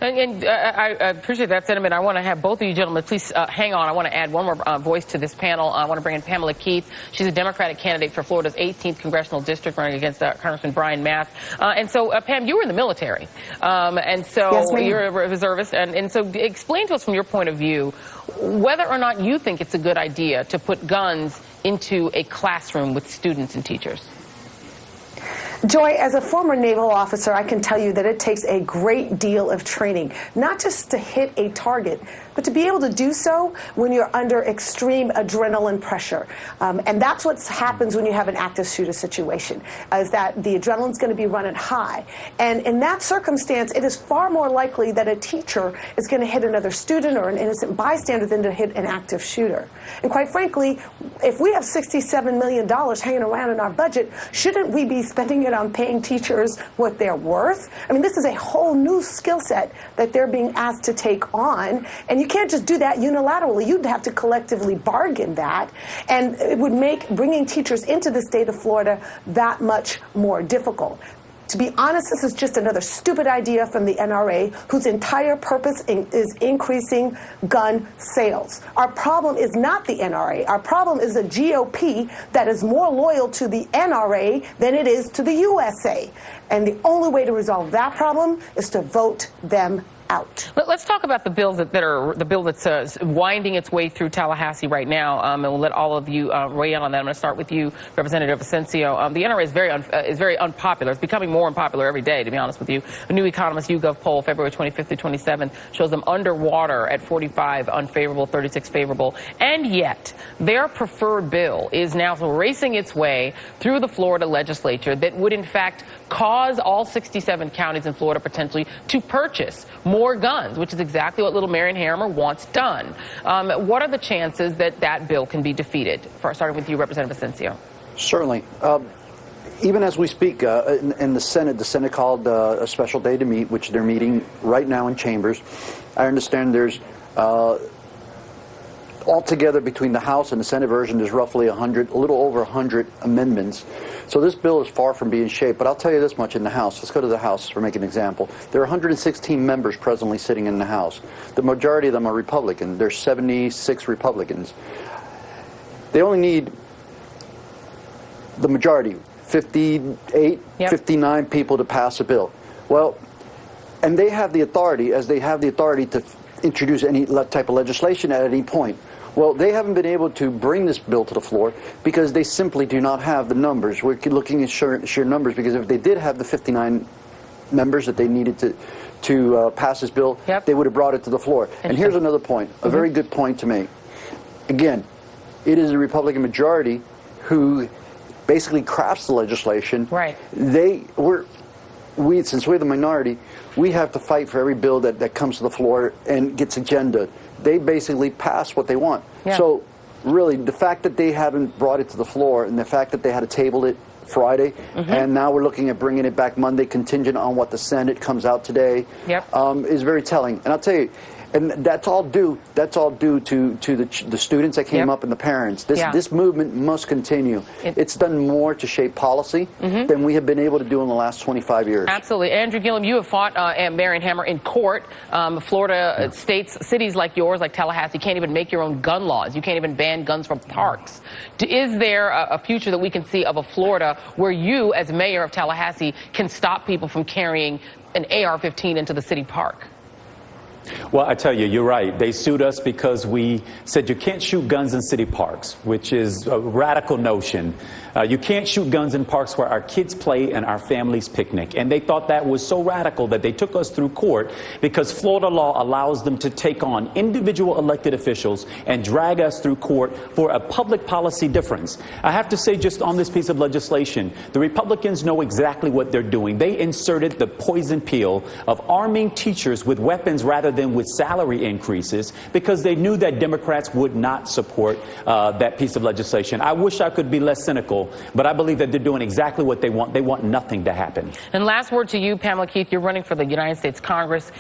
And I appreciate that sentiment. I want to have both of you gentlemen please hang on. I want to add one more voice to this panel. I want to bring in Pamela Keith. She's a Democratic candidate for Florida's 18th congressional district, running against Congressman Brian Math. And so, Pam, you were in the military, and so yes, you're a reservist. And so, explain to us from your point of view whether or not you think it's a good idea to put guns into a classroom with students and teachers. Joy, as a former naval officer, I can tell you that it takes a great deal of training, not just to hit a target, but to be able to do so when you're under extreme adrenaline pressure. And that's what happens when you have an active shooter situation, is that the adrenaline's going to be running high. And in that circumstance, it is far more likely that a teacher is going to hit another student or an innocent bystander than to hit an active shooter. And quite frankly, if we have $67 million hanging around in our budget, shouldn't we be spending it on paying teachers what they're worth? I mean, this is a whole new skill set that they're being asked to take on, and you can't just do that unilaterally. You'd have to collectively bargain that, and it would make bringing teachers into the state of Florida that much more difficult. To be honest, this is just another stupid idea from the NRA, whose entire purpose is increasing gun sales. Our problem is not the NRA. Our problem is a GOP that is more loyal to the NRA than it is to the USA. And the only way to resolve that problem is to vote them out. Let's talk about the bills that are the bill that's winding its way through Tallahassee right now, and we'll let all of you weigh in on that. I'm going to start with you, Representative Asensio. The NRA is very unpopular. It's becoming more unpopular every day, to be honest with you. A New Economist YouGov poll, February 25th through 27th, shows them underwater at 45 unfavorable, 36 favorable, and yet their preferred bill is now racing its way through the Florida legislature that would, in fact, cause all 67 counties in Florida potentially to purchase more guns, which is exactly what little Marion Hammer wants done. What are the chances that that bill can be defeated? Starting with you, Representative Asensio. Certainly. Even as we speak, in the Senate called a special day to meet, which they're meeting right now in chambers. I understand there's altogether between the House and the Senate version, there's roughly a little over 100 amendments. So this bill is far from being shaped. But I'll tell you this much in the House. Let's go to the House for making an example. There are 116 members presently sitting in the House. The majority of them are Republican. There's 76 Republicans. They only need the majority, 58, 59 people to pass a bill. Well, and they have the authority, as they have the authority to introduce any type of legislation at any point. Well, they haven't been able to bring this bill to the floor because they simply do not have the numbers. We're looking at sheer numbers, because if they did have the 59 members that they needed to pass this bill, they would have brought it to the floor. And here's another point, a very good point to make. Again, it is a Republican majority who basically crafts the legislation. Right. Since we're the minority, we have to fight for every bill that comes to the floor and gets agenda. They basically pass what they want. So really, the fact that they haven't brought it to the floor, and the fact that they had to table it Friday, and now we're looking at bringing it back Monday, contingent on what the Senate comes out today, is very telling. And I'll tell you, and that's all due to the students that came up and the parents. This movement must continue. It's done more to shape policy than we have been able to do in the last 25 years. Absolutely. Andrew Gillum, you have fought Marion Hammer in court. Florida cities like yours, like Tallahassee, can't even make your own gun laws. You can't even ban guns from parks. Is there a future that we can see of a Florida where you, as mayor of Tallahassee, can stop people from carrying an AR-15 into the city park? Well, I tell you, you're right. They sued us because we said you can't shoot guns in city parks, which is a radical notion. You can't shoot guns in parks where our kids play and our families picnic. And they thought that was so radical that they took us through court, because Florida law allows them to take on individual elected officials and drag us through court for a public policy difference. I have to say, just on this piece of legislation, the Republicans know exactly what they're doing. They inserted the poison pill of arming teachers with weapons rather than with salary increases, because they knew that Democrats would not support that piece of legislation. I wish I could be less cynical, but I believe that they're doing exactly what they want. They want nothing to happen. And last word to you, Pamela Keith. You're running for the United States Congress.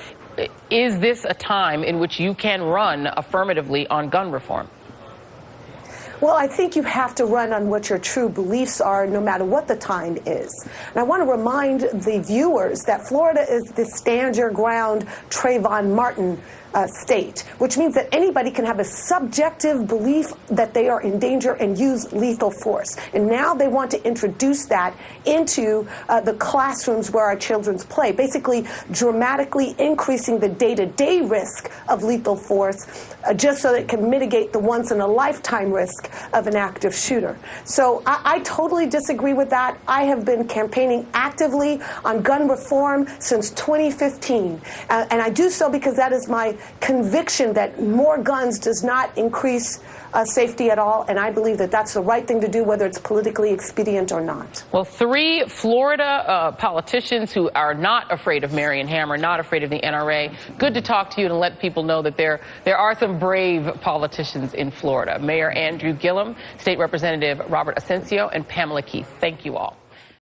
Is this a time in which you can run affirmatively on gun reform? Well, I think you have to run on what your true beliefs are, no matter what the time is. And I want to remind the viewers that Florida is the stand your ground Trayvon Martin state, which means that anybody can have a subjective belief that they are in danger and use lethal force. And now they want to introduce that into the classrooms where our children play, basically dramatically increasing the day-to-day risk of lethal force just so that it can mitigate the once-in-a-lifetime risk of an active shooter. So I totally disagree with that. I have been campaigning actively on gun reform since 2015, and I do so because that is my conviction that more guns does not increase safety at all, and I believe that that's the right thing to do, whether it's politically expedient or not. Well, 3 Florida politicians who are not afraid of Marion Hammer, not afraid of the NRA. Good to talk to you and let people know that there are some brave politicians in Florida. Mayor Andrew Gillum, State Representative Robert Asensio, and Pamela Keith. Thank you all.